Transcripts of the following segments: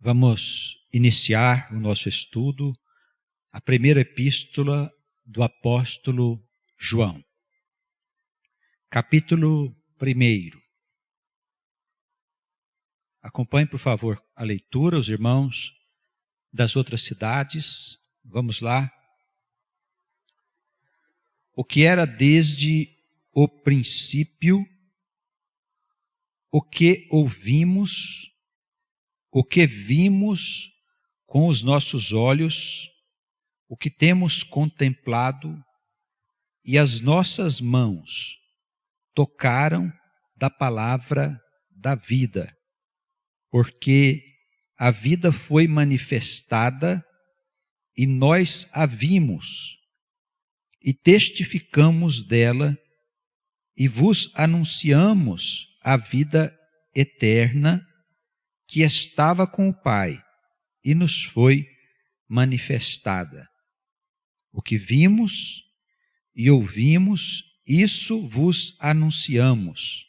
Vamos iniciar o nosso estudo, a primeira epístola do apóstolo João. Capítulo 1. Acompanhe, por favor, a leitura, os irmãos das outras cidades. Vamos lá. O que era desde o princípio, o que ouvimos, o que vimos com os nossos olhos, o que temos contemplado e as nossas mãos tocaram da palavra da vida, porque a vida foi manifestada e nós a vimos e testificamos dela e vos anunciamos a vida eterna que estava com o Pai e nos foi manifestada. O que vimos e ouvimos, isso vos anunciamos,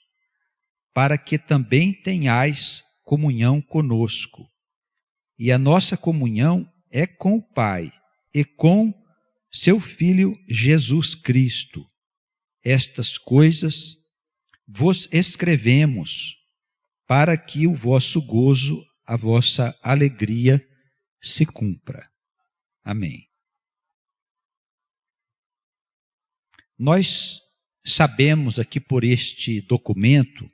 para que também tenhais comunhão conosco. E a nossa comunhão é com o Pai e com seu Filho Jesus Cristo. Estas coisas vos escrevemos, para que o vosso gozo, a vossa alegria se cumpra. Amém. Nós sabemos aqui por este documento,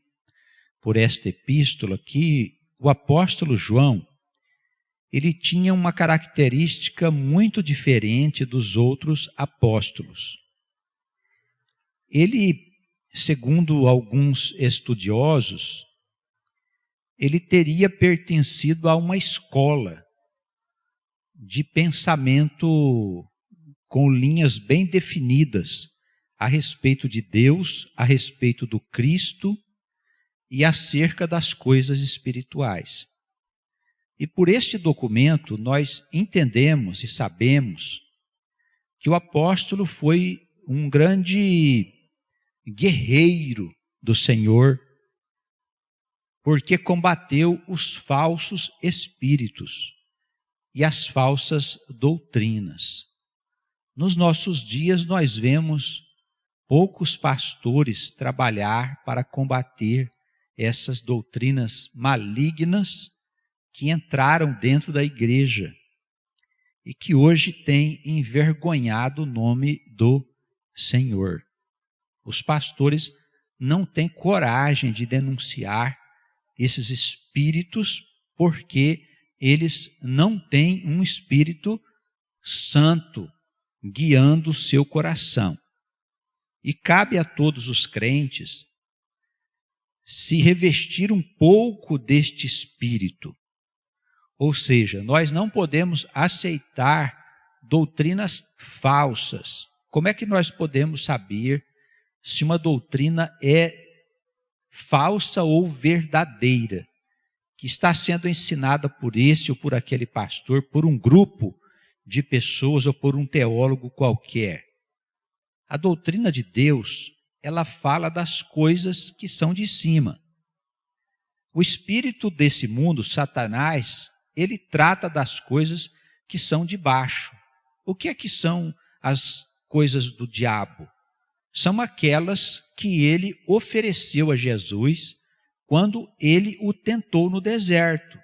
por esta epístola, que o apóstolo João, ele tinha uma característica muito diferente dos outros apóstolos. Ele, segundo alguns estudiosos, ele teria pertencido a uma escola de pensamento com linhas bem definidas a respeito de Deus, a respeito do Cristo e acerca das coisas espirituais. E por este documento nós entendemos e sabemos que o apóstolo foi um grande guerreiro do Senhor, porque combateu os falsos espíritos e as falsas doutrinas. Nos nossos dias nós vemos poucos pastores trabalhar para combater essas doutrinas malignas que entraram dentro da igreja e que hoje têm envergonhado o nome do Senhor. Os pastores não têm coragem de denunciar esses espíritos, porque eles não têm um Espírito Santo guiando o seu coração. E cabe a todos os crentes se revestir um pouco deste Espírito. Ou seja, nós não podemos aceitar doutrinas falsas. Como é que nós podemos saber se uma doutrina é falsa ou verdadeira, que está sendo ensinada por esse ou por aquele pastor, por um grupo de pessoas ou por um teólogo qualquer? A doutrina de Deus, ela fala das coisas que são de cima. O espírito desse mundo, Satanás, ele trata das coisas que são de baixo. O que é que são as coisas do diabo? São aquelas que ele ofereceu a Jesus quando ele o tentou no deserto.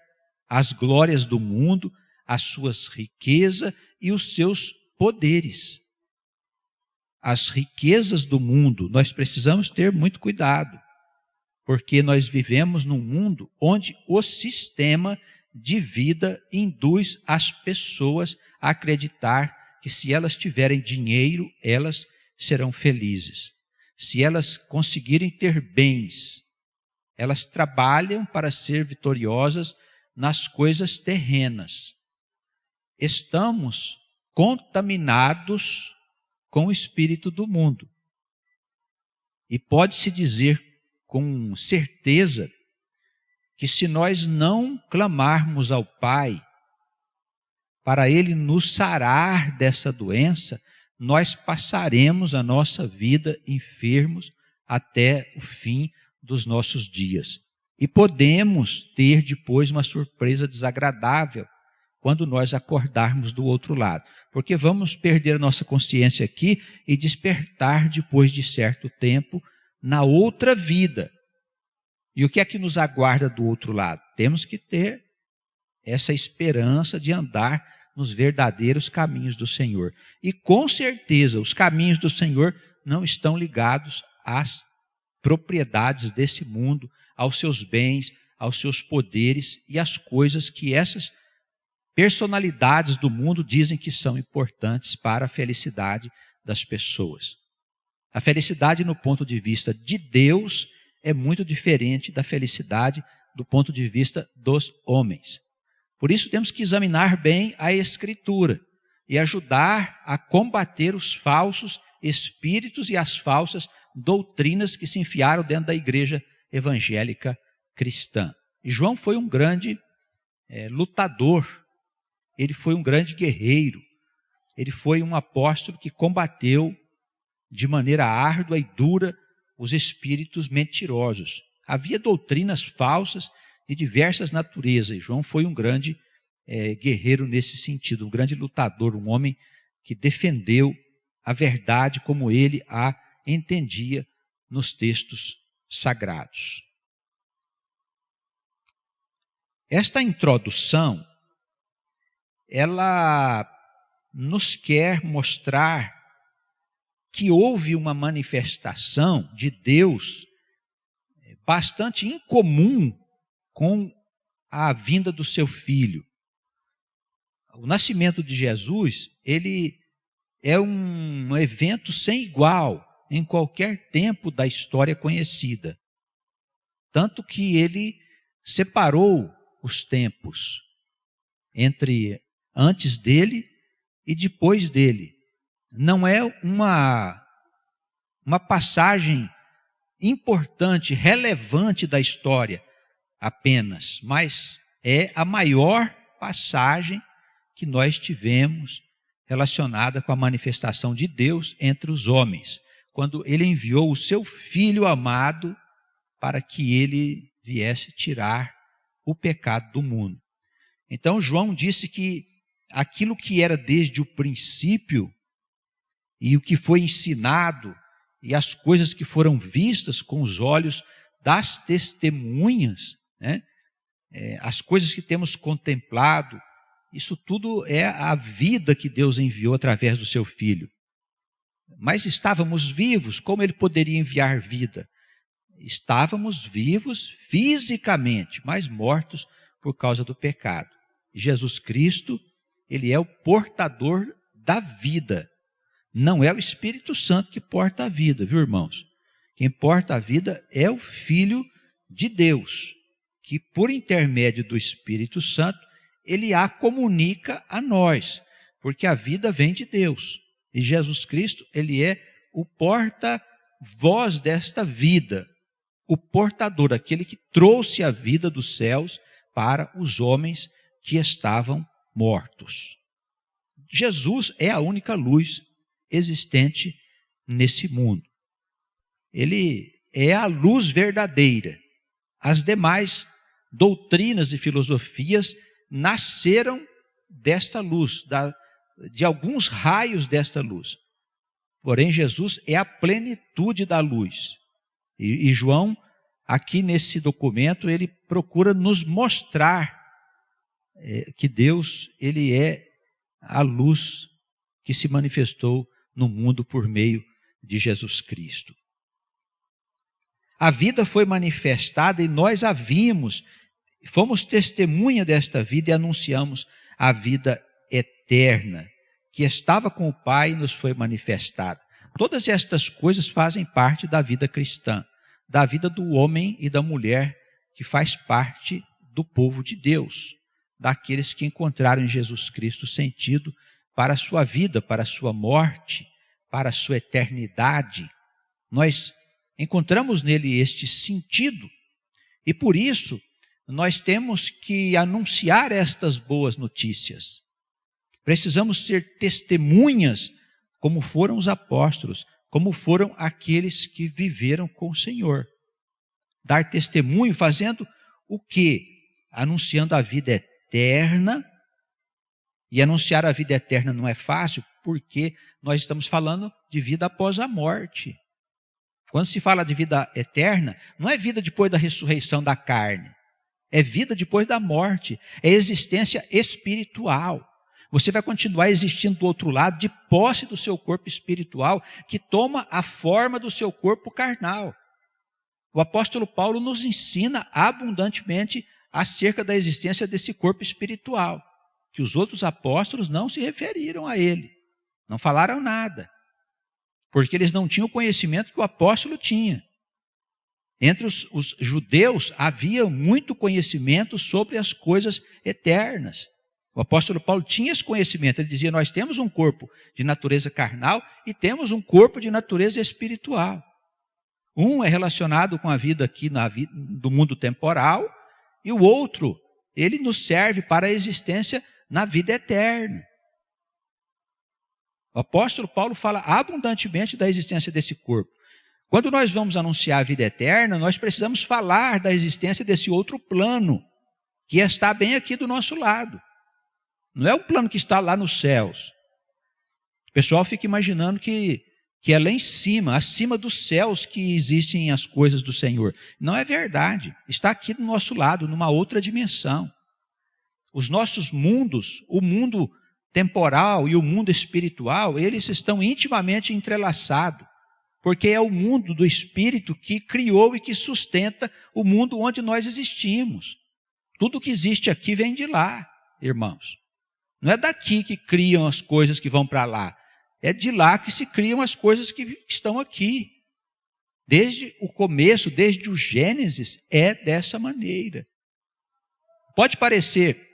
As glórias do mundo, as suas riquezas e os seus poderes. As riquezas do mundo, nós precisamos ter muito cuidado, porque nós vivemos num mundo onde o sistema de vida induz as pessoas a acreditar que se elas tiverem dinheiro, elas serão felizes. Se elas conseguirem ter bens, elas trabalham para ser vitoriosas nas coisas terrenas. Estamos contaminados com o espírito do mundo. E pode-se dizer com certeza que se nós não clamarmos ao Pai para Ele nos sarar dessa doença, nós passaremos a nossa vida enfermos até o fim dos nossos dias. E podemos ter depois uma surpresa desagradável quando nós acordarmos do outro lado. Porque vamos perder a nossa consciência aqui e despertar depois de certo tempo na outra vida. E o que é que nos aguarda do outro lado? Temos que ter essa esperança de andar nos verdadeiros caminhos do Senhor. E com certeza os caminhos do Senhor não estão ligados às propriedades desse mundo, aos seus bens, aos seus poderes e às coisas que essas personalidades do mundo dizem que são importantes para a felicidade das pessoas. A felicidade no ponto de vista de Deus é muito diferente da felicidade do ponto de vista dos homens. Por isso temos que examinar bem a Escritura e ajudar a combater os falsos espíritos e as falsas doutrinas que se enfiaram dentro da igreja evangélica cristã. E João foi um grande lutador, ele foi um grande guerreiro, ele foi um apóstolo que combateu de maneira árdua e dura os espíritos mentirosos. Havia doutrinas falsas de diversas naturezas, e João foi um grande guerreiro nesse sentido, um grande lutador, um homem que defendeu a verdade como ele a entendia nos textos sagrados. Esta introdução, ela nos quer mostrar que houve uma manifestação de Deus bastante incomum com a vinda do seu Filho. O nascimento de Jesus, ele é um evento sem igual em qualquer tempo da história conhecida. Tanto que ele separou os tempos entre antes dele e depois dele. Não é uma passagem importante, relevante da história apenas, mas é a maior passagem que nós tivemos relacionada com a manifestação de Deus entre os homens, quando ele enviou o seu Filho amado para que ele viesse tirar o pecado do mundo. Então João disse que aquilo que era desde o princípio e o que foi ensinado e as coisas que foram vistas com os olhos das testemunhas, né? As coisas que temos contemplado, isso tudo é a vida que Deus enviou através do seu Filho. Mas estávamos vivos, como ele poderia enviar vida? Estávamos vivos fisicamente, mas mortos por causa do pecado. Jesus Cristo, ele é o portador da vida. Não é o Espírito Santo que porta a vida, viu, irmãos? Quem porta a vida é o Filho de Deus, que por intermédio do Espírito Santo, ele a comunica a nós, porque a vida vem de Deus. E Jesus Cristo, ele é o porta-voz desta vida, o portador, aquele que trouxe a vida dos céus para os homens que estavam mortos. Jesus é a única luz existente nesse mundo. Ele é a luz verdadeira. As demais doutrinas e filosofias nasceram desta luz, de alguns raios desta luz. Porém, Jesus é a plenitude da luz. E João, aqui nesse documento, ele procura nos mostrar que Deus, ele é a luz que se manifestou no mundo por meio de Jesus Cristo. A vida foi manifestada e nós a vimos, fomos testemunha desta vida e anunciamos a vida eterna, que estava com o Pai e nos foi manifestada. Todas estas coisas fazem parte da vida cristã, da vida do homem e da mulher que faz parte do povo de Deus, daqueles que encontraram em Jesus Cristo sentido para a sua vida, para a sua morte, para a sua eternidade. Nós encontramos nele este sentido e por isso nós temos que anunciar estas boas notícias. Precisamos ser testemunhas como foram os apóstolos, como foram aqueles que viveram com o Senhor. Dar testemunho fazendo O quê? Anunciando a vida eterna. E anunciar a vida eterna não é fácil, porque nós estamos falando de vida após a morte. Quando se fala de vida eterna, não é vida depois da ressurreição da carne. É vida depois da morte. É existência espiritual. Você vai continuar existindo do outro lado, de posse do seu corpo espiritual, que toma a forma do seu corpo carnal. O apóstolo Paulo nos ensina abundantemente acerca da existência desse corpo espiritual, que os outros apóstolos não se referiram a ele, não falaram nada, porque eles não tinham o conhecimento que o apóstolo tinha. Entre os judeus havia muito conhecimento sobre as coisas eternas. O apóstolo Paulo tinha esse conhecimento, ele dizia, nós temos um corpo de natureza carnal e temos um corpo de natureza espiritual. Um é relacionado com a vida aqui do mundo temporal, e o outro, ele nos serve para a existência na vida eterna. O apóstolo Paulo fala abundantemente da existência desse corpo. Quando nós vamos anunciar a vida eterna, nós precisamos falar da existência desse outro plano, que está bem aqui do nosso lado. Não é o plano que está lá nos céus. O pessoal fica imaginando que é lá em cima, acima dos céus que existem as coisas do Senhor. Não é verdade. Está aqui do nosso lado, numa outra dimensão. Os nossos mundos, o mundo temporal e o mundo espiritual, eles estão intimamente entrelaçados, porque é o mundo do Espírito que criou e que sustenta o mundo onde nós existimos. Tudo que existe aqui vem de lá, irmãos. Não é daqui que criam as coisas que vão para lá. É de lá que se criam as coisas que estão aqui. Desde o começo, desde o Gênesis, é dessa maneira. Pode parecer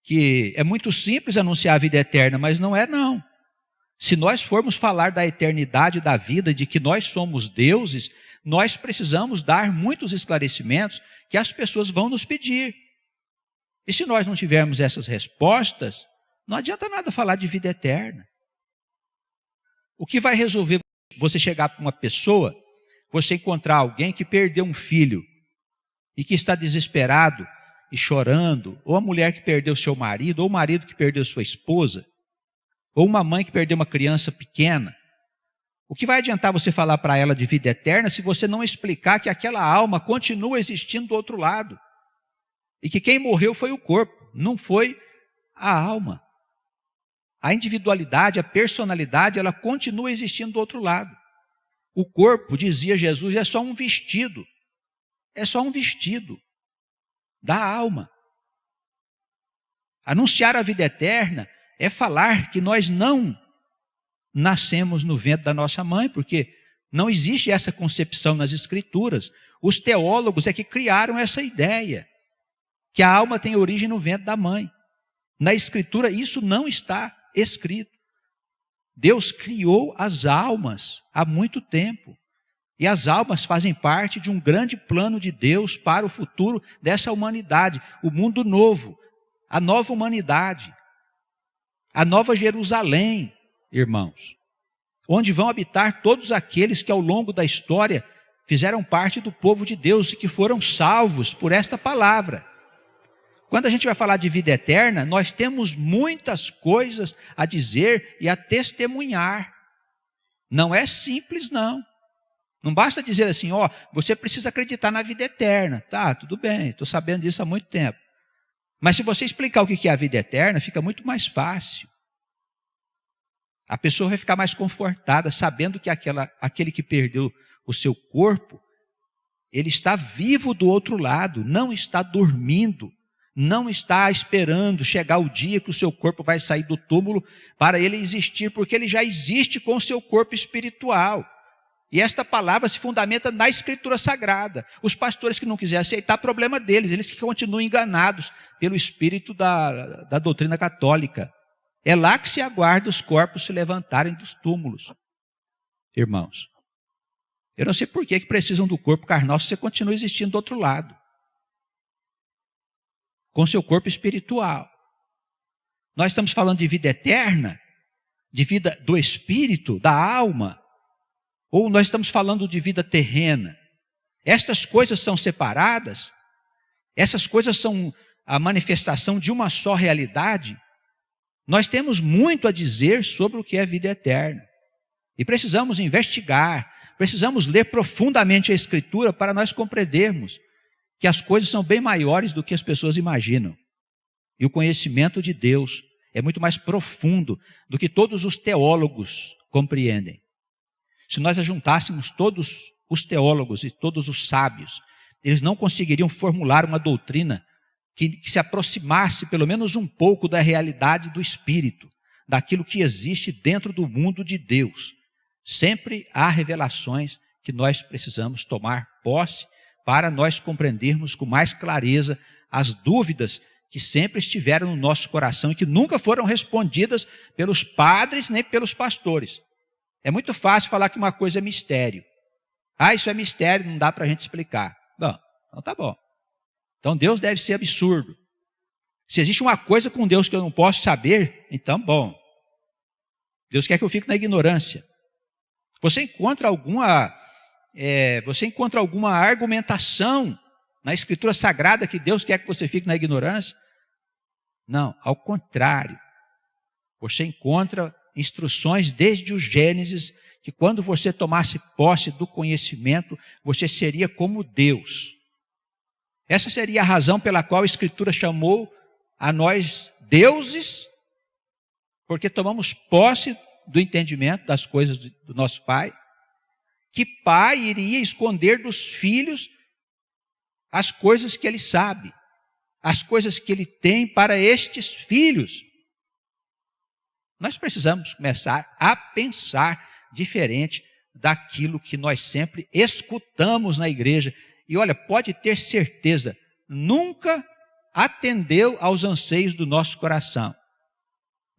que é muito simples anunciar a vida eterna, mas não é não. Se nós formos falar da eternidade da vida, de que nós somos deuses, nós precisamos dar muitos esclarecimentos que as pessoas vão nos pedir. E se nós não tivermos essas respostas, não adianta nada falar de vida eterna. O que vai resolver você chegar para uma pessoa, você encontrar alguém que perdeu um filho e que está desesperado e chorando, ou a mulher que perdeu seu marido, ou o marido que perdeu sua esposa, ou uma mãe que perdeu uma criança pequena. O que vai adiantar você falar para ela de vida eterna se você não explicar que aquela alma continua existindo do outro lado? E que quem morreu foi o corpo, não foi a alma. A individualidade, a personalidade, ela continua existindo do outro lado. O corpo, dizia Jesus, é só um vestido. É só um vestido da alma. Anunciar a vida eterna é falar que nós não nascemos no ventre da nossa mãe, porque não existe essa concepção nas Escrituras. Os teólogos é que criaram essa ideia, que a alma tem origem no ventre da mãe. Na Escritura isso não está escrito. Deus criou as almas há muito tempo. E as almas fazem parte de um grande plano de Deus para o futuro dessa humanidade. O mundo novo, a nova humanidade, a nova Jerusalém, irmãos. Onde vão habitar todos aqueles que ao longo da história fizeram parte do povo de Deus e que foram salvos por esta palavra. Quando a gente vai falar de vida eterna, nós temos muitas coisas a dizer e a testemunhar. Não é simples, não. Não basta dizer assim, ó, você precisa acreditar na vida eterna. Tá, tudo bem, estou sabendo disso há muito tempo. Mas se você explicar o que é a vida eterna, fica muito mais fácil. A pessoa vai ficar mais confortada, sabendo que aquele que perdeu o seu corpo, ele está vivo do outro lado, não está dormindo. Não está esperando chegar o dia que o seu corpo vai sair do túmulo para ele existir, porque ele já existe com o seu corpo espiritual. E esta palavra se fundamenta na Escritura Sagrada. Os pastores que não quiserem aceitar, problema deles, eles que continuam enganados pelo espírito da doutrina católica. É lá que se aguarda os corpos se levantarem dos túmulos. Irmãos, eu não sei por que precisam do corpo carnal se você continua existindo do outro lado, com seu corpo espiritual. Nós estamos falando de vida eterna, de vida do espírito, da alma, ou nós estamos falando de vida terrena. Estas coisas são separadas. essas coisas são a manifestação de uma só realidade, nós temos muito a dizer sobre o que é vida eterna. E precisamos investigar, precisamos ler profundamente a Escritura para nós compreendermos que as coisas são bem maiores do que as pessoas imaginam. E o conhecimento de Deus é muito mais profundo do que todos os teólogos compreendem. Se nós ajuntássemos todos os teólogos e todos os sábios, eles não conseguiriam formular uma doutrina que se aproximasse pelo menos um pouco da realidade do Espírito, daquilo que existe dentro do mundo de Deus. Sempre há revelações que nós precisamos tomar posse para nós compreendermos com mais clareza as dúvidas que sempre estiveram no nosso coração e que nunca foram respondidas pelos padres nem pelos pastores. É muito fácil falar que uma coisa é mistério. Ah, isso é mistério, não dá para a gente explicar. Bom, então tá bom. Então Deus deve ser absurdo. Se existe uma coisa com Deus que eu não posso saber, então bom. Deus quer que eu fique na ignorância. Você encontra alguma argumentação na Escritura Sagrada que Deus quer que você fique na ignorância? Não, ao contrário. Você encontra instruções desde o Gênesis, que quando você tomasse posse do conhecimento, você seria como Deus. Essa seria a razão pela qual a Escritura chamou a nós deuses, porque tomamos posse do entendimento das coisas do nosso Pai. Que pai iria esconder dos filhos as coisas que ele sabe, as coisas que ele tem para estes filhos? Nós precisamos começar a pensar diferente daquilo que nós sempre escutamos na igreja. E olha, pode ter certeza, nunca atendeu aos anseios do nosso coração.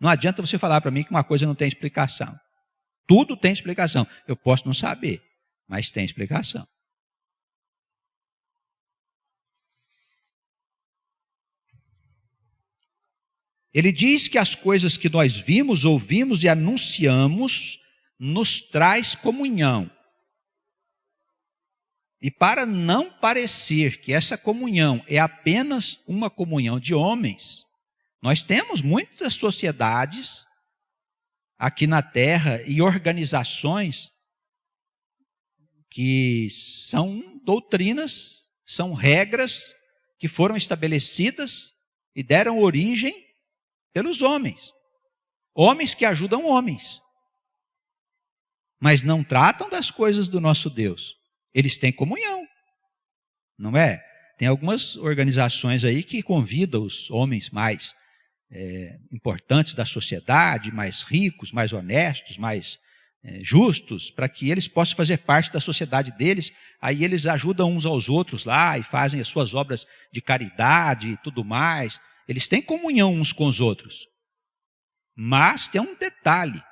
Não adianta você falar para mim que uma coisa não tem explicação. Tudo tem explicação. Eu posso não saber, mas tem explicação. Ele diz que as coisas que nós vimos, ouvimos e anunciamos nos traz comunhão. E para não parecer que essa comunhão é apenas uma comunhão de homens, nós temos muitas sociedades aqui na Terra e organizações que são doutrinas, são regras que foram estabelecidas e deram origem pelos homens. Homens que ajudam homens, mas não tratam das coisas do nosso Deus. Eles têm comunhão, não é? Tem algumas organizações aí que convidam os homens mais importantes da sociedade, mais ricos, mais honestos, mais justos, para que eles possam fazer parte da sociedade deles. Aí eles ajudam uns aos outros lá e fazem as suas obras de caridade e tudo mais. Eles têm comunhão uns com os outros. Mas tem um detalhe.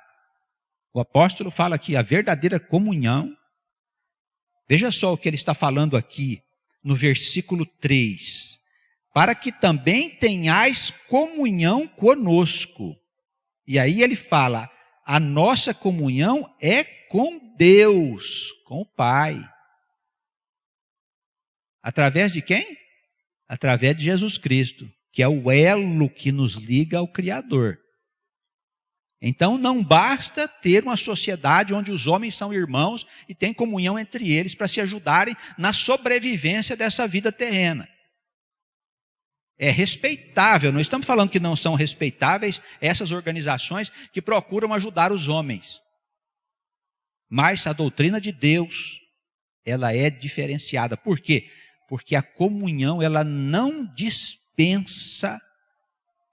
O apóstolo fala que a verdadeira comunhão, veja só o que ele está falando aqui no versículo 3. Para que também tenhais comunhão conosco. E aí ele fala, a nossa comunhão é com Deus, com o Pai. Através de quem? Através de Jesus Cristo, que é o elo que nos liga ao Criador. Então não basta ter uma sociedade onde os homens são irmãos e tem comunhão entre eles para se ajudarem na sobrevivência dessa vida terrena. É respeitável, não estamos falando que não são respeitáveis essas organizações que procuram ajudar os homens. Mas a doutrina de Deus, ela é diferenciada. Por quê? Porque a comunhão, ela não dispensa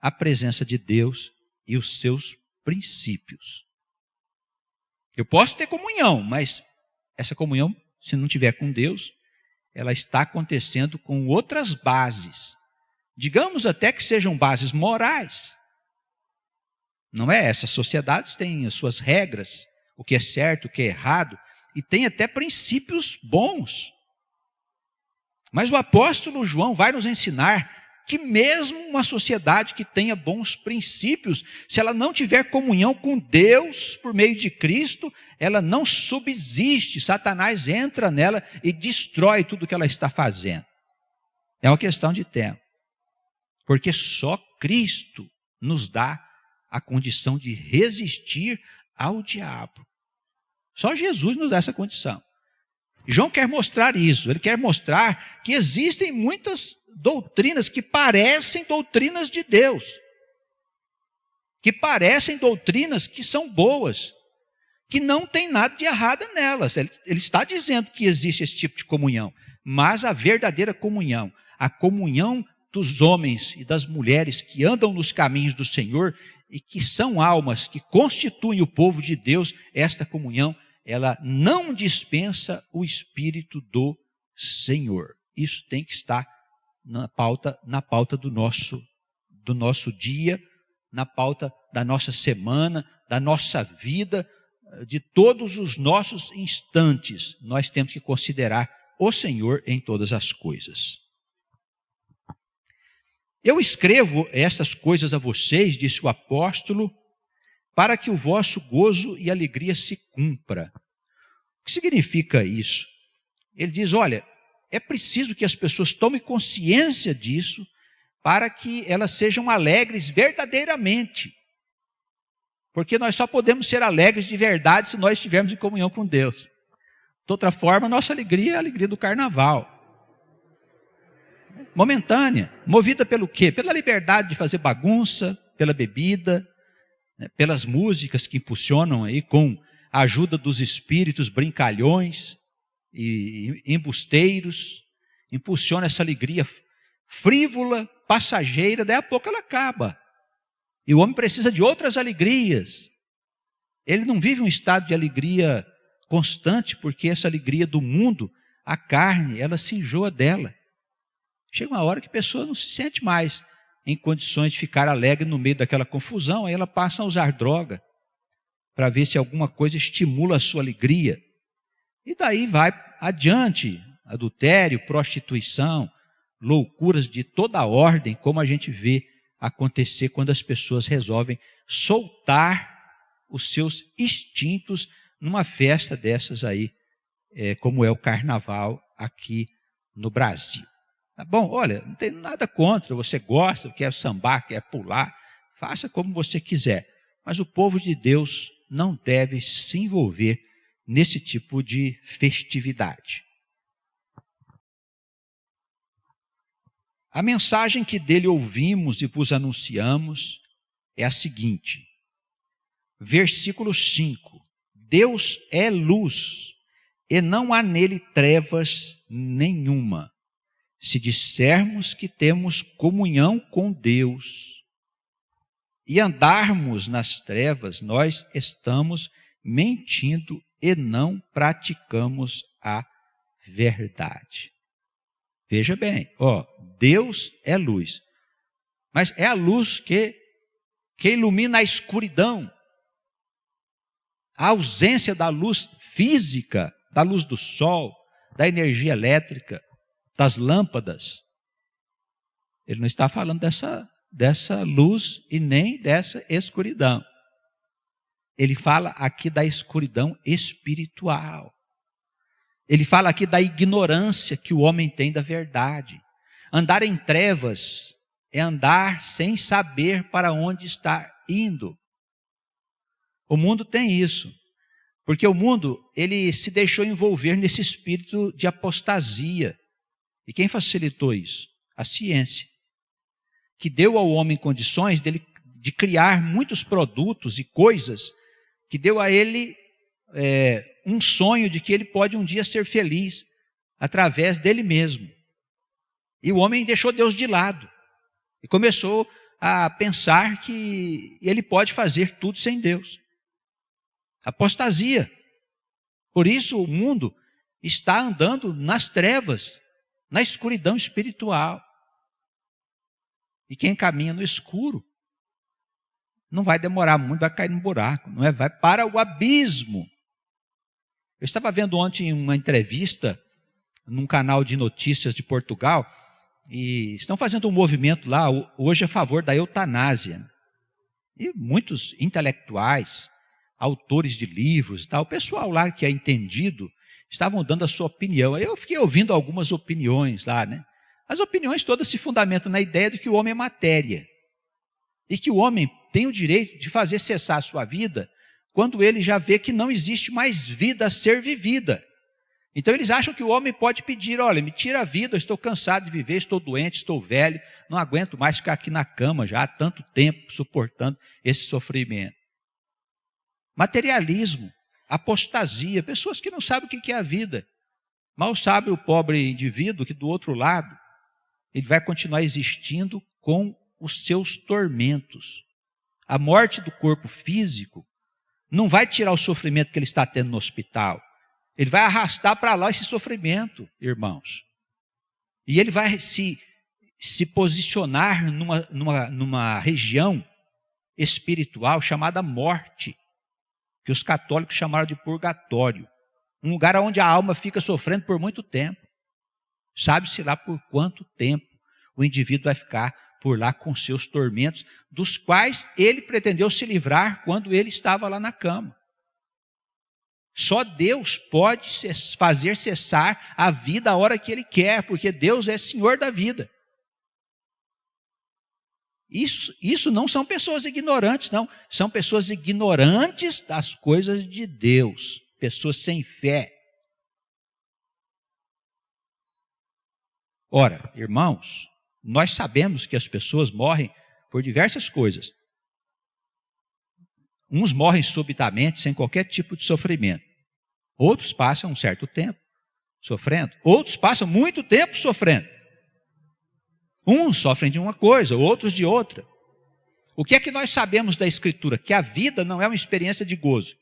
a presença de Deus e os seus princípios. Eu posso ter comunhão, mas essa comunhão, se não tiver com Deus, ela está acontecendo com outras bases. Digamos até que sejam bases morais. Não é? Essas sociedades têm as suas regras, o que é certo, o que é errado, e tem até princípios bons. Mas o apóstolo João vai nos ensinar que mesmo uma sociedade que tenha bons princípios, se ela não tiver comunhão com Deus por meio de Cristo, ela não subsiste. Satanás entra nela e destrói tudo que ela está fazendo. É uma questão de tempo. Porque só Cristo nos dá a condição de resistir ao diabo. Só Jesus nos dá essa condição. João quer mostrar isso. Ele quer mostrar que existem muitas doutrinas que parecem doutrinas de Deus. Que parecem doutrinas que são boas. Que não tem nada de errado nelas. Ele está dizendo que existe esse tipo de comunhão. Mas a verdadeira comunhão, a comunhão dos homens e das mulheres que andam nos caminhos do Senhor e que são almas que constituem o povo de Deus, esta comunhão, ela não dispensa o Espírito do Senhor. Isso tem que estar na pauta do nosso dia, na pauta da nossa semana, da nossa vida, de todos os nossos instantes. Nós temos que considerar o Senhor em todas as coisas. Eu escrevo estas coisas a vocês, disse o apóstolo, para que o vosso gozo e alegria se cumpra. O que significa isso? Ele diz, olha, é preciso que as pessoas tomem consciência disso para que elas sejam alegres verdadeiramente. Porque nós só podemos ser alegres de verdade se nós estivermos em comunhão com Deus. De outra forma, nossa alegria é a alegria do carnaval. Momentânea, movida pelo quê? Pela liberdade de fazer bagunça, pela bebida, pelas músicas que impulsionam aí com a ajuda dos espíritos brincalhões e embusteiros, impulsiona essa alegria frívola, passageira, daí a pouco ela acaba. E o homem precisa de outras alegrias. Ele não vive um estado de alegria constante, porque essa alegria do mundo, a carne, ela se enjoa dela. Chega uma hora que a pessoa não se sente mais em condições de ficar alegre no meio daquela confusão, aí ela passa a usar droga, para ver se alguma coisa estimula a sua alegria. E daí vai adiante, adultério, prostituição, loucuras de toda a ordem, como a gente vê acontecer quando as pessoas resolvem soltar os seus instintos numa festa dessas aí, como é o carnaval aqui no Brasil. Tá bom? Olha, não tem nada contra, você gosta, quer sambar, quer pular, faça como você quiser. Mas o povo de Deus não deve se envolver nesse tipo de festividade. A mensagem que dele ouvimos e vos anunciamos é a seguinte, versículo 5, Deus é luz e não há nele trevas nenhuma. Se dissermos que temos comunhão com Deus e andarmos nas trevas, nós estamos mentindo e não praticamos a verdade. Veja bem, Deus é luz, mas é a luz que ilumina a escuridão, a ausência da luz física, da luz do sol, da energia elétrica, das lâmpadas. Ele não está falando dessa luz e nem dessa escuridão. Ele fala aqui da escuridão espiritual. Ele fala aqui da ignorância que o homem tem da verdade. Andar em trevas é andar sem saber para onde está indo. O mundo tem isso. Porque o mundo, ele se deixou envolver nesse espírito de apostasia. E quem facilitou isso? A ciência, que deu ao homem condições de criar muitos produtos e coisas, que deu a ele um sonho de que ele pode um dia ser feliz através dele mesmo. E o homem deixou Deus de lado e começou a pensar que ele pode fazer tudo sem Deus. Apostasia. Por isso o mundo está andando nas trevas, na escuridão espiritual. E quem caminha no escuro não vai demorar muito, vai cair no buraco, não é? Vai para o abismo. Eu estava vendo ontem uma entrevista num canal de notícias de Portugal e estão fazendo um movimento lá hoje a favor da eutanásia. E muitos intelectuais, autores de livros, o pessoal lá que é entendido, estavam dando a sua opinião. Eu fiquei ouvindo algumas opiniões lá, né? As opiniões todas se fundamentam na ideia de que o homem é matéria e que o homem tem o direito de fazer cessar a sua vida quando ele já vê que não existe mais vida a ser vivida. Então eles acham que o homem pode pedir, olha, me tira a vida, eu estou cansado de viver, estou doente, estou velho, não aguento mais ficar aqui na cama já há tanto tempo suportando esse sofrimento. Materialismo, apostasia, pessoas que não sabem o que é a vida. Mal sabe o pobre indivíduo que do outro lado, ele vai continuar existindo com os seus tormentos. A morte do corpo físico não vai tirar o sofrimento que ele está tendo no hospital. Ele vai arrastar para lá esse sofrimento, irmãos. E ele vai se posicionar numa região espiritual chamada morte, que os católicos chamaram de purgatório. Um lugar onde a alma fica sofrendo por muito tempo. Sabe-se lá por quanto tempo o indivíduo vai ficar por lá com seus tormentos, dos quais ele pretendeu se livrar quando ele estava lá na cama. Só Deus pode fazer cessar a vida a hora que Ele quer, porque Deus é Senhor da vida. Isso não são pessoas ignorantes, não. São pessoas ignorantes das coisas de Deus. Pessoas sem fé. Ora, irmãos, nós sabemos que as pessoas morrem por diversas coisas. Uns morrem subitamente, sem qualquer tipo de sofrimento. Outros passam um certo tempo sofrendo. Outros passam muito tempo sofrendo. Uns sofrem de uma coisa, outros de outra. O que é que nós sabemos da Escritura? Que a vida não é uma experiência de gozo.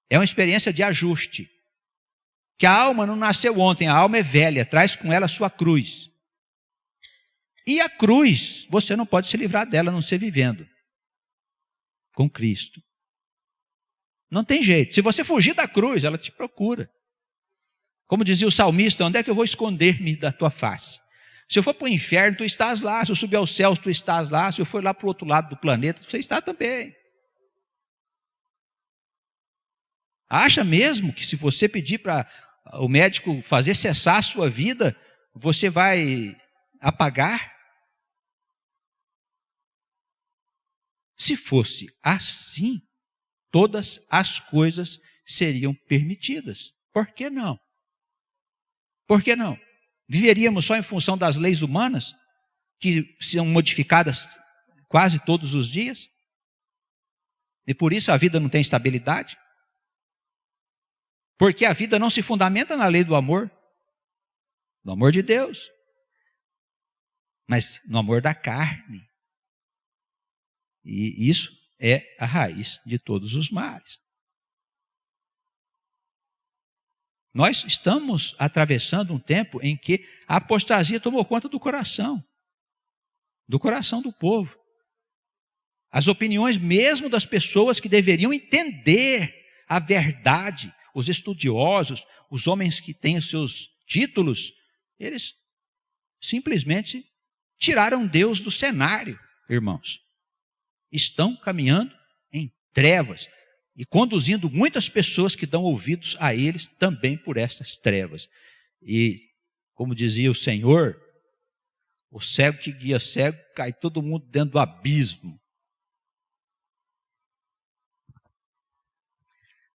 É uma experiência de ajuste. Que a alma não nasceu ontem, a alma é velha, traz com ela a sua cruz. E a cruz, você não pode se livrar dela, a não ser vivendo com Cristo. Não tem jeito. Se você fugir da cruz, ela te procura. Como dizia o salmista, onde é que eu vou esconder-me da tua face? Se eu for para o inferno, tu estás lá. Se eu subir aos céus, tu estás lá. Se eu for lá para o outro lado do planeta, você está também. Acha mesmo que se você pedir para o médico fazer cessar a sua vida, você vai apagar? Se fosse assim, todas as coisas seriam permitidas. Por que não? Por que não? Viveríamos só em função das leis humanas, que são modificadas quase todos os dias? E por isso a vida não tem estabilidade? Porque a vida não se fundamenta na lei do amor de Deus, mas no amor da carne. E isso é a raiz de todos os males. Nós estamos atravessando um tempo em que a apostasia tomou conta do coração do povo. As opiniões mesmo das pessoas que deveriam entender a verdade, os estudiosos, os homens que têm os seus títulos, eles simplesmente tiraram Deus do cenário, irmãos. Estão caminhando em trevas e conduzindo muitas pessoas que dão ouvidos a eles também por essas trevas. E, como dizia o Senhor, o cego que guia cego, cai todo mundo dentro do abismo.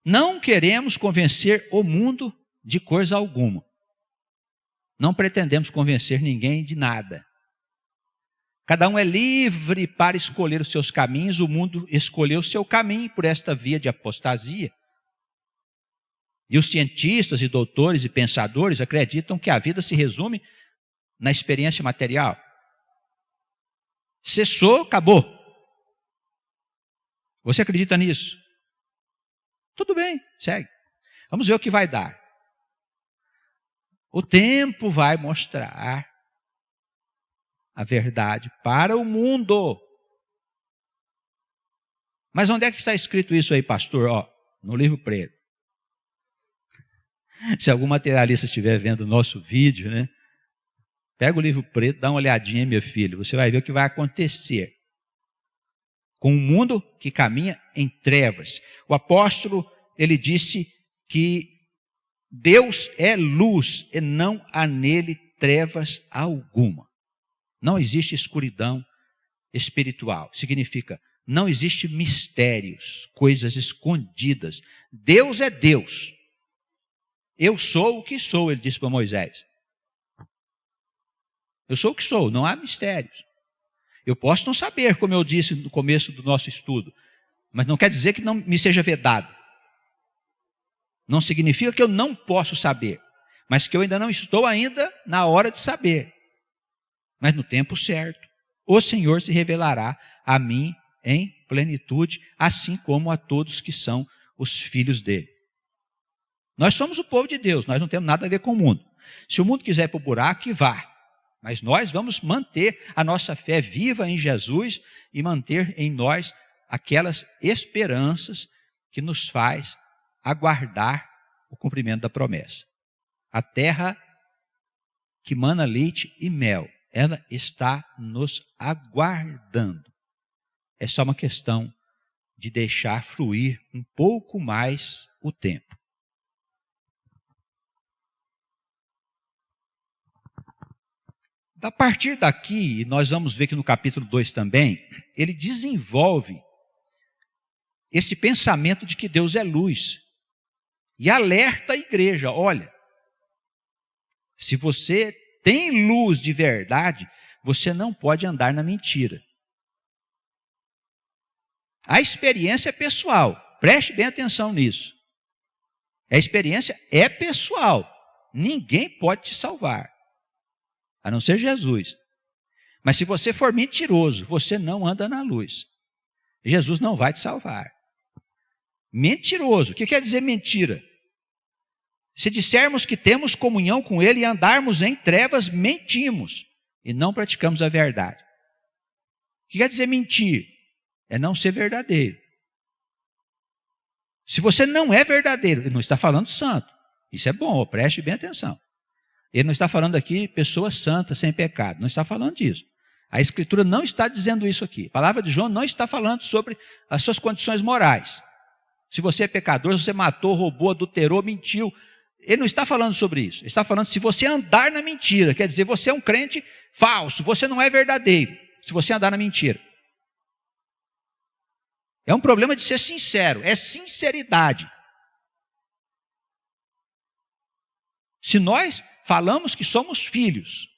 Não queremos convencer o mundo de coisa alguma. Não pretendemos convencer ninguém de nada. Cada um é livre para escolher os seus caminhos. O mundo escolheu o seu caminho por esta via de apostasia. E os cientistas e doutores e pensadores acreditam que a vida se resume na experiência material. Cessou, acabou. Você acredita nisso? Tudo bem, segue. Vamos ver o que vai dar. O tempo vai mostrar a verdade para o mundo. Mas onde é que está escrito isso aí, pastor? Ó, no livro preto. Se algum materialista estiver vendo o nosso vídeo, né? Pega o livro preto, dá uma olhadinha, meu filho. Você vai ver o que vai acontecer com um mundo que caminha em trevas. O apóstolo, ele disse que Deus é luz e não há nele trevas alguma. Não existe escuridão espiritual. Significa, não existe mistérios, coisas escondidas. Deus é Deus. Eu sou o que sou, ele disse para Moisés. Eu sou o que sou, não há mistérios. Eu posso não saber, como eu disse no começo do nosso estudo, mas não quer dizer que não me seja vedado. Não significa que eu não posso saber, mas que eu ainda não estou ainda na hora de saber. Mas no tempo certo, o Senhor se revelará a mim em plenitude, assim como a todos que são os filhos dele. Nós somos o povo de Deus, nós não temos nada a ver com o mundo. Se o mundo quiser ir para o buraco, que vá. Mas nós vamos manter a nossa fé viva em Jesus e manter em nós aquelas esperanças que nos faz aguardar o cumprimento da promessa. A terra que mana leite e mel, ela está nos aguardando. É só uma questão de deixar fluir um pouco mais o tempo. A partir daqui, nós vamos ver que no capítulo 2 também, ele desenvolve esse pensamento de que Deus é luz. E alerta a igreja, olha, se você tem luz de verdade, você não pode andar na mentira. A experiência é pessoal, preste bem atenção nisso. A experiência é pessoal, ninguém pode te salvar. A não ser Jesus. Mas se você for mentiroso, você não anda na luz. Jesus não vai te salvar. Mentiroso. O que quer dizer mentira? Se dissermos que temos comunhão com Ele e andarmos em trevas, mentimos e não praticamos a verdade. O que quer dizer mentir? É não ser verdadeiro. Se você não é verdadeiro, ele não está falando santo. Isso é bom, preste bem atenção. Ele não está falando aqui pessoas santas, sem pecado. Não está falando disso. A Escritura não está dizendo isso aqui. A palavra de João não está falando sobre as suas condições morais. Se você é pecador, se você matou, roubou, adulterou, mentiu. Ele não está falando sobre isso. Ele está falando se você andar na mentira. Quer dizer, você é um crente falso. Você não é verdadeiro. Se você andar na mentira. É um problema de ser sincero. É sinceridade. Se nós falamos que somos filhos,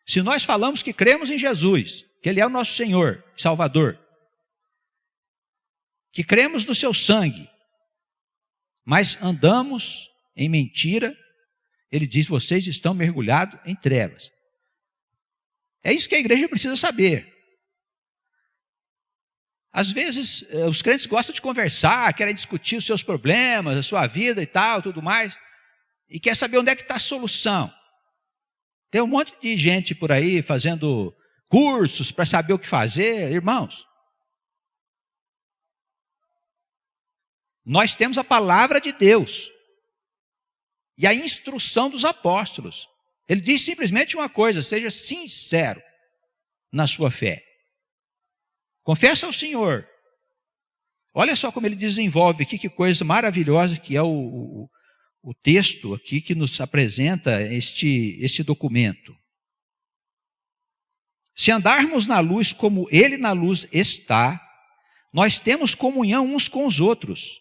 se nós falamos que cremos em Jesus, que Ele é o nosso Senhor, Salvador, que cremos no seu sangue, mas andamos em mentira, Ele diz, vocês estão mergulhados em trevas. É isso que a igreja precisa saber. Às vezes, os crentes gostam de conversar, querem discutir os seus problemas, a sua vida e tal, tudo mais, e quer saber onde é que está a solução. Tem um monte de gente por aí fazendo cursos para saber o que fazer. Irmãos, nós temos a palavra de Deus e a instrução dos apóstolos. Ele diz simplesmente uma coisa, seja sincero na sua fé. Confessa ao Senhor. Olha só como ele desenvolve aqui, que coisa maravilhosa que é o texto aqui que nos apresenta este documento. Se andarmos na luz como Ele na luz está, nós temos comunhão uns com os outros.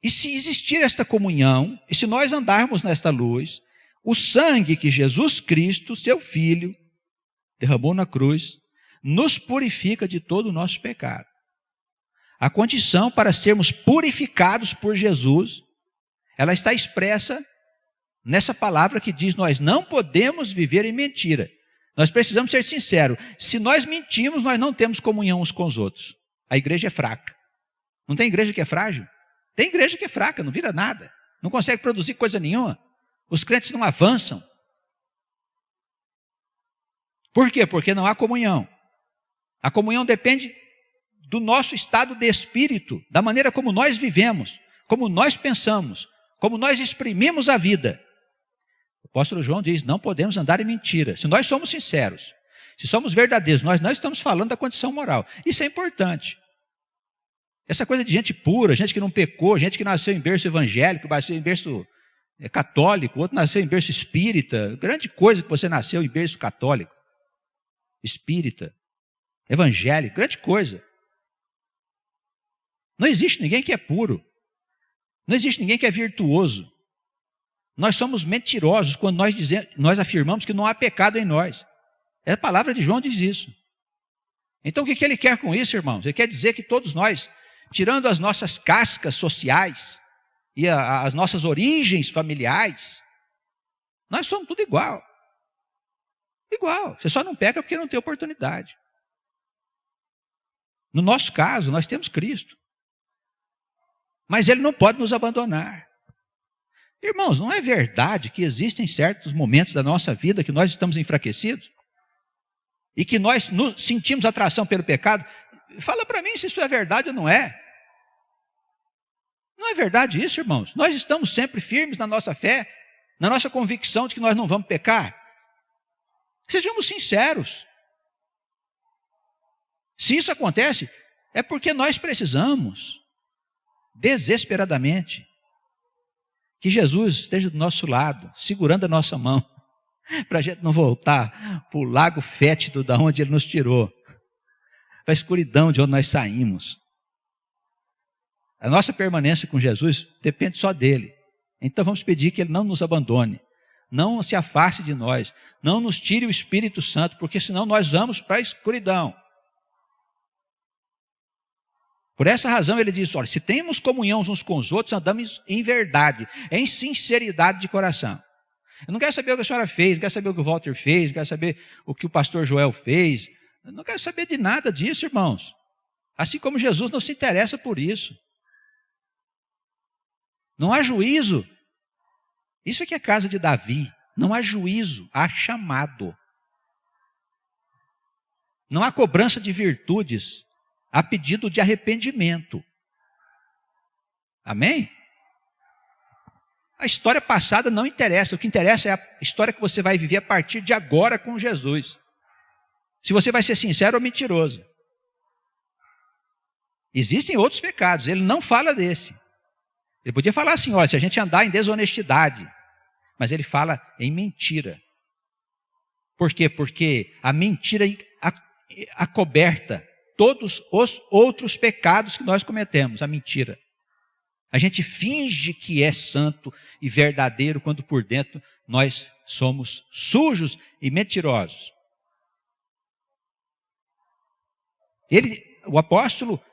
E se existir esta comunhão, e se nós andarmos nesta luz, o sangue que Jesus Cristo, seu Filho, derramou na cruz, nos purifica de todo o nosso pecado. A condição para sermos purificados por Jesus, ela está expressa nessa palavra que diz, nós não podemos viver em mentira. Nós precisamos ser sinceros. Se nós mentimos, nós não temos comunhão uns com os outros. A igreja é fraca. Não tem igreja que é frágil? Tem igreja que é fraca, não vira nada. Não consegue produzir coisa nenhuma. Os crentes não avançam. Por quê? Porque não há comunhão. A comunhão depende do nosso estado de espírito, da maneira como nós vivemos, como nós pensamos, como nós exprimimos a vida. O apóstolo João diz, não podemos andar em mentira. Se nós somos sinceros, se somos verdadeiros, nós não estamos falando da condição moral. Isso é importante. Essa coisa de gente pura, gente que não pecou, gente que nasceu em berço evangélico, nasceu em berço é católico, o outro nasceu em berço espírita. Grande coisa que você nasceu em berço católico, espírita, evangélico, grande coisa. Não existe ninguém que é puro. Não existe ninguém que é virtuoso. Nós somos mentirosos quando nós afirmamos que não há pecado em nós. A palavra de João diz isso. Então o que ele quer com isso, irmãos? Ele quer dizer que todos nós, tirando as nossas cascas sociais e as nossas origens familiares, nós somos tudo igual. Igual. Você só não peca porque não tem oportunidade. No nosso caso, nós temos Cristo. Mas Ele não pode nos abandonar. Irmãos, não é verdade que existem certos momentos da nossa vida que nós estamos enfraquecidos? E que nós nos sentimos atração pelo pecado? Fala para mim se isso é verdade ou não é. Não é verdade isso, irmãos? Nós estamos sempre firmes na nossa fé, na nossa convicção de que nós não vamos pecar. Sejamos sinceros. Se isso acontece, é porque nós precisamos, desesperadamente, que Jesus esteja do nosso lado, segurando a nossa mão, para a gente não voltar para o lago fétido da onde Ele nos tirou, para a escuridão de onde nós saímos. A nossa permanência com Jesus depende só dEle. Então vamos pedir que Ele não nos abandone, não se afaste de nós, não nos tire o Espírito Santo, porque senão nós vamos para a escuridão. Por essa razão ele diz, olha, se temos comunhão uns com os outros, andamos em verdade, em sinceridade de coração. Eu não quero saber o que a senhora fez, não quero saber o que o Walter fez, não quero saber o que o pastor Joel fez. Eu não quero saber de nada disso, irmãos. Assim como Jesus não se interessa por isso. Não há juízo. Isso aqui é casa de Davi. Não há juízo, há chamado. Não há cobrança de virtudes, há pedido de arrependimento. Amém? A história passada não interessa. O que interessa é a história que você vai viver a partir de agora com Jesus. Se você vai ser sincero ou mentiroso. Existem outros pecados, ele não fala desse. Ele podia falar assim, olha, se a gente andar em desonestidade. Mas ele fala em mentira. Por quê? Porque a mentira acoberta todos os outros pecados que nós cometemos, a mentira. A gente finge que é santo e verdadeiro, quando por dentro nós somos sujos e mentirosos. O apóstolo,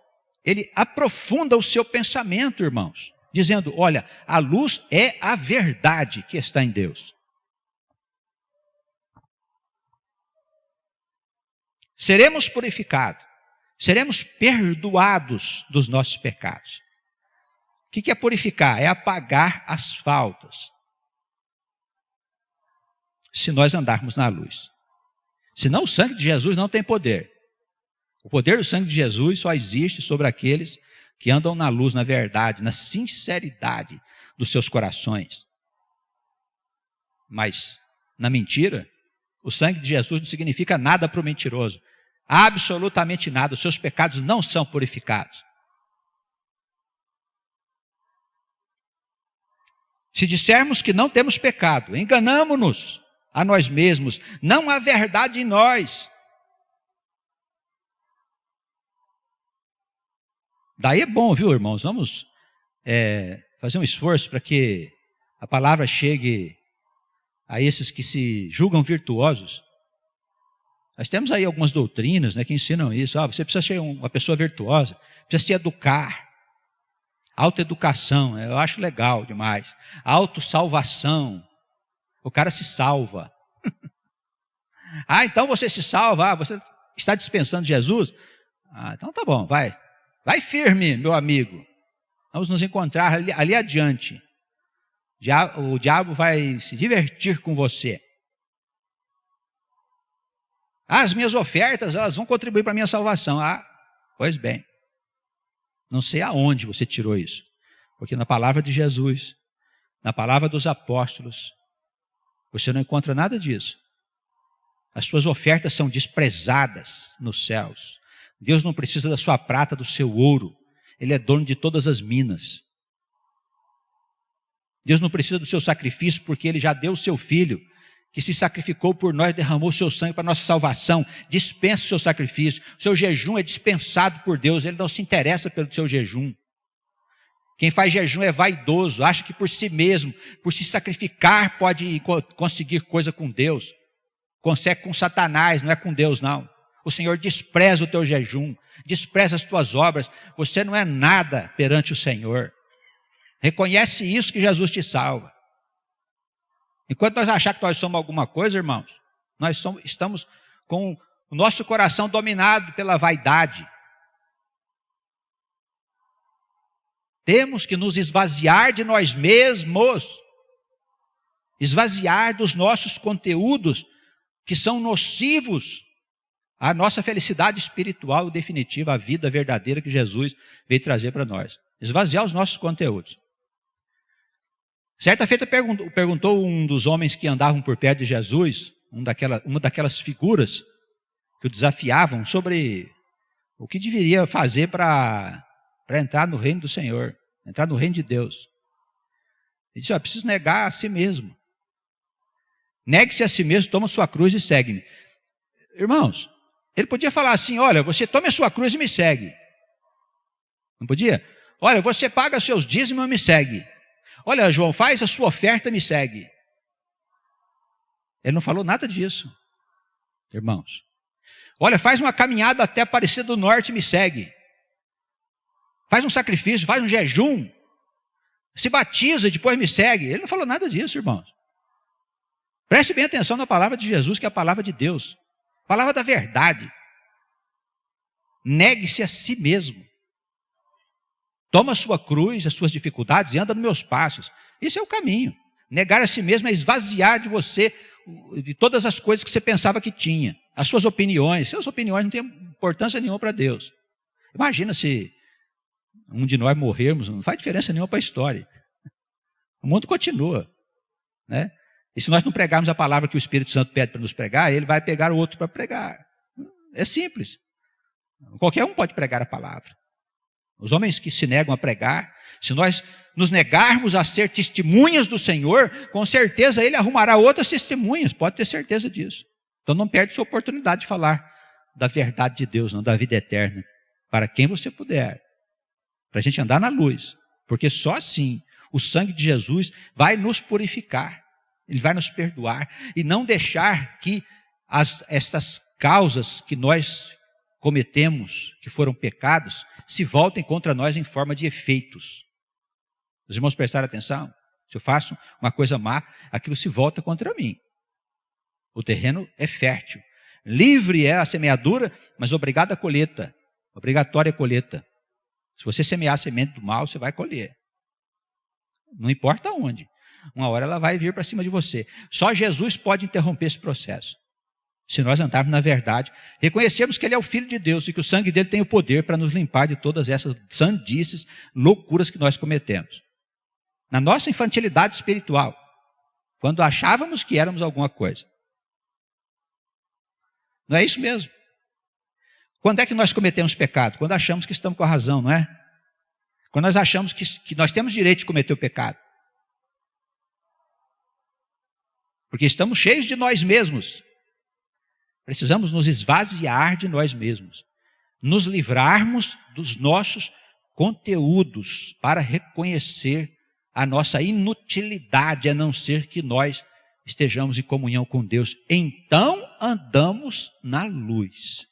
ele aprofunda o seu pensamento, irmãos, dizendo, olha, a luz é a verdade que está em Deus. Seremos purificados, seremos perdoados dos nossos pecados. O que é purificar? É apagar as faltas. Se nós andarmos na luz. Senão o sangue de Jesus não tem poder. O poder do sangue de Jesus só existe sobre aqueles que andam na luz, na verdade, na sinceridade dos seus corações. Mas, na mentira, o sangue de Jesus não significa nada para o mentiroso. Absolutamente nada. Os seus pecados não são purificados. Se dissermos que não temos pecado, enganamo-nos a nós mesmos, não há verdade em nós. Daí é bom, viu, irmãos? Vamos fazer um esforço para que a palavra chegue a esses que se julgam virtuosos. Nós temos aí algumas doutrinas, né, que ensinam isso. Você precisa ser uma pessoa virtuosa, precisa se educar. Autoeducação, eu acho legal demais. Autossalvação, o cara se salva. Então você se salva, você está dispensando Jesus? Então tá bom, vai firme, meu amigo. Vamos nos encontrar ali adiante. O diabo vai se divertir com você. As minhas ofertas, elas vão contribuir para a minha salvação. Pois bem. Não sei aonde você tirou isso. Porque na palavra de Jesus, na palavra dos apóstolos, você não encontra nada disso. As suas ofertas são desprezadas nos céus. Deus não precisa da sua prata, do seu ouro. Ele é dono de todas as minas. Deus não precisa do seu sacrifício, porque Ele já deu o seu Filho, que se sacrificou por nós, derramou o seu sangue para a nossa salvação. Dispensa o seu sacrifício. O seu jejum é dispensado por Deus, Ele não se interessa pelo seu jejum. Quem faz jejum é vaidoso, acha que por si mesmo, por se sacrificar, pode conseguir coisa com Deus. Consegue com Satanás, não é com Deus não. O Senhor despreza o teu jejum, despreza as tuas obras. Você não é nada perante o Senhor. Reconhece isso que Jesus te salva. Enquanto nós achar que nós somos alguma coisa, irmãos, estamos com o nosso coração dominado pela vaidade. Temos que nos esvaziar de nós mesmos, esvaziar dos nossos conteúdos que são nocivos à nossa felicidade espiritual definitiva, à vida verdadeira que Jesus veio trazer para nós. Esvaziar os nossos conteúdos. Certa feita perguntou um dos homens que andavam por perto de Jesus, uma daquelas figuras que o desafiavam sobre o que deveria fazer para entrar no reino do Senhor, entrar no reino de Deus. Ele disse, preciso negar a si mesmo. Negue-se a si mesmo, toma sua cruz e segue-me. Irmãos, ele podia falar assim, olha, você tome a sua cruz e me segue. Não podia? Olha, você paga seus dízimos e me segue. Olha, João, faz a sua oferta e me segue. Ele não falou nada disso, irmãos. Olha, faz uma caminhada até Aparecida do Norte e me segue. Faz um sacrifício, faz um jejum. Se batiza e depois me segue. Ele não falou nada disso, irmãos. Preste bem atenção na palavra de Jesus, que é a palavra de Deus. A palavra da verdade. Negue-se a si mesmo. Toma a sua cruz, as suas dificuldades e anda nos meus passos. Isso é o caminho. Negar a si mesmo é esvaziar de você, de todas as coisas que você pensava que tinha. As suas opiniões. Suas opiniões não têm importância nenhuma para Deus. Imagina se um de nós morrermos, não faz diferença nenhuma para a história. O mundo continua, né? E se nós não pregarmos a palavra que o Espírito Santo pede para nos pregar, ele vai pegar o outro para pregar. É simples. Qualquer um pode pregar a palavra. Os homens que se negam a pregar, se nós nos negarmos a ser testemunhas do Senhor, com certeza Ele arrumará outras testemunhas, pode ter certeza disso. Então não perde sua oportunidade de falar da verdade de Deus, não da vida eterna, para quem você puder, para a gente andar na luz, porque só assim o sangue de Jesus vai nos purificar, Ele vai nos perdoar e não deixar que estas causas que nós cometemos, que foram pecados, se voltem contra nós em forma de efeitos. Os irmãos prestaram atenção? Se eu faço uma coisa má, aquilo se volta contra mim. O terreno é fértil. Livre é a semeadura, mas obrigada a colheita. Obrigatória a colheita. Se você semear a semente do mal, você vai colher. Não importa onde. Uma hora ela vai vir para cima de você. Só Jesus pode interromper esse processo. Se nós andarmos na verdade, reconhecermos que Ele é o Filho de Deus e que o sangue dele tem o poder para nos limpar de todas essas sandices, loucuras que nós cometemos. Na nossa infantilidade espiritual, quando achávamos que éramos alguma coisa. Não é isso mesmo? Quando é que nós cometemos pecado? Quando achamos que estamos com a razão, não é? Quando nós achamos que nós temos direito de cometer o pecado. Porque estamos cheios de nós mesmos. Precisamos nos esvaziar de nós mesmos, nos livrarmos dos nossos conteúdos para reconhecer a nossa inutilidade, a não ser que nós estejamos em comunhão com Deus. Então andamos na luz.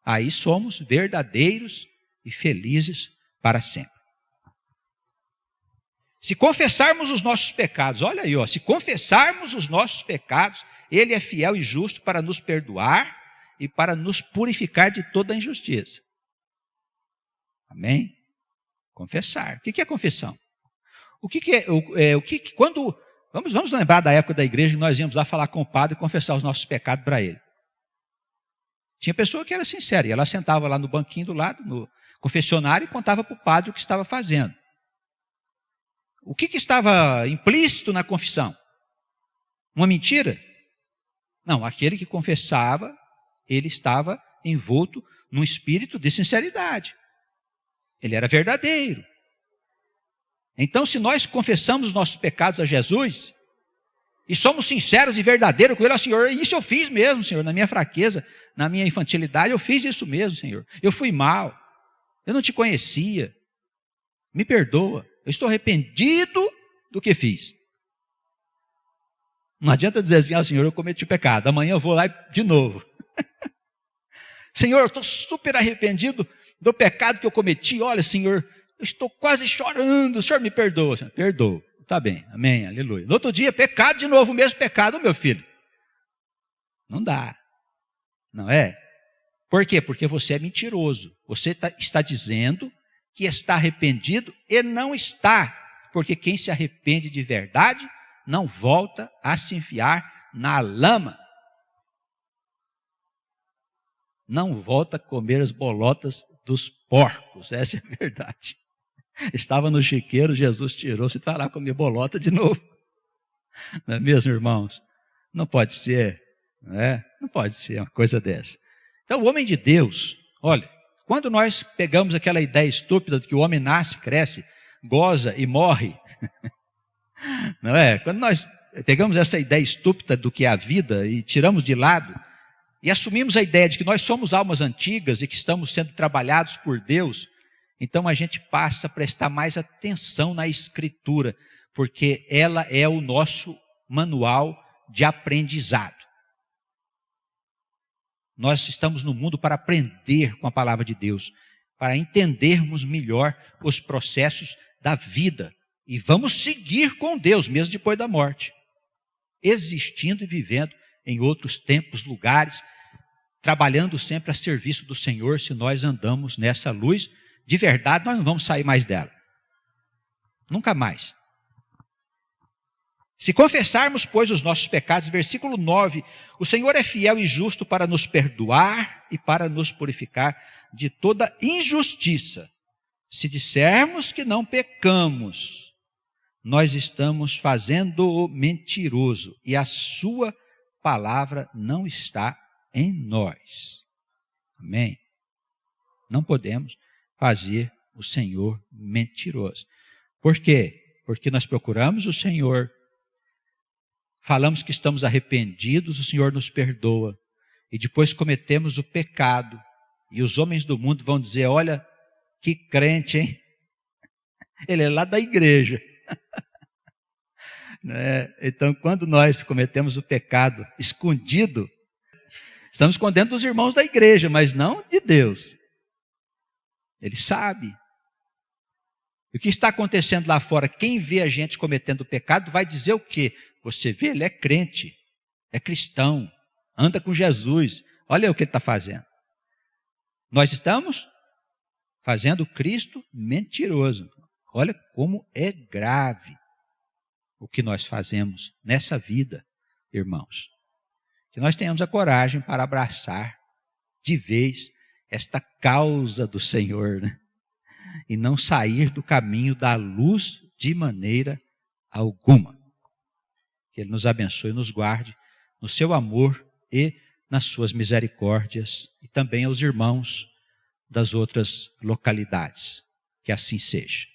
Aí somos verdadeiros e felizes para sempre. Se confessarmos os nossos pecados, olha aí, se confessarmos os nossos pecados, Ele é fiel e justo para nos perdoar e para nos purificar de toda a injustiça. Amém? Confessar. O que é confissão? Vamos lembrar da época da igreja que nós íamos lá falar com o padre e confessar os nossos pecados para ele. Tinha pessoa que era sincera, e ela sentava lá no banquinho do lado, no confessionário, e contava para o padre o que estava fazendo. O que estava implícito na confissão? Uma mentira? Não, aquele que confessava, ele estava envolto num espírito de sinceridade. Ele era verdadeiro. Então, se nós confessamos os nossos pecados a Jesus, e somos sinceros e verdadeiros com Ele, ó Senhor, isso eu fiz mesmo, Senhor, na minha fraqueza, na minha infantilidade, eu fiz isso mesmo, Senhor. Eu fui mal, eu não te conhecia, me perdoa, eu estou arrependido do que fiz. Não adianta dizer assim, ó Senhor, eu cometi pecado, amanhã eu vou lá de novo. Senhor, eu estou super arrependido do pecado que eu cometi, olha Senhor, eu estou quase chorando, o Senhor me perdoa. Senhor, perdoa. Tá bem, amém, aleluia. No outro dia, pecado de novo, o mesmo pecado, meu filho. Não dá, não é? Por quê? Porque você é mentiroso. Você está dizendo que está arrependido e não está. Porque quem se arrepende de verdade não volta a se enfiar na lama. Não volta a comer as bolotas dos porcos, essa é a verdade. Estava no chiqueiro, Jesus tirou-se e está lá comer bolota de novo. Não é mesmo, irmãos? Não pode ser, não é? Não pode ser uma coisa dessa. Então, o homem de Deus, olha, quando nós pegamos aquela ideia estúpida de que o homem nasce, cresce, goza e morre, não é? Quando nós pegamos essa ideia estúpida do que é a vida e tiramos de lado, e assumimos a ideia de que nós somos almas antigas e que estamos sendo trabalhados por Deus, então a gente passa a prestar mais atenção na Escritura, porque ela é o nosso manual de aprendizado. Nós estamos no mundo para aprender com a palavra de Deus, para entendermos melhor os processos da vida. E vamos seguir com Deus, mesmo depois da morte, existindo e vivendo em outros tempos, lugares, trabalhando sempre a serviço do Senhor. Se nós andamos nessa luz, de verdade, nós não vamos sair mais dela. Nunca mais. Se confessarmos, pois, os nossos pecados, versículo 9, o Senhor é fiel e justo para nos perdoar e para nos purificar de toda injustiça. Se dissermos que não pecamos, nós estamos fazendo-o mentiroso e a sua palavra não está em nós. Amém? Não podemos fazer o Senhor mentiroso. Por quê? Porque nós procuramos o Senhor, falamos que estamos arrependidos, o Senhor nos perdoa, e depois cometemos o pecado, e os homens do mundo vão dizer, olha, que crente, hein? Ele é lá da igreja. Então, quando nós cometemos o pecado escondido, estamos escondendo os irmãos da igreja, mas não de Deus. Ele sabe. E o que está acontecendo lá fora, quem vê a gente cometendo pecado, vai dizer o quê? Você vê, ele é crente, é cristão, anda com Jesus. Olha o que ele está fazendo. Nós estamos fazendo Cristo mentiroso. Olha como é grave o que nós fazemos nessa vida, irmãos. Que nós tenhamos a coragem para abraçar de vez esta causa do Senhor, né? E não sair do caminho da luz de maneira alguma. Que Ele nos abençoe e nos guarde no seu amor e nas suas misericórdias, e também aos irmãos das outras localidades. Que assim seja.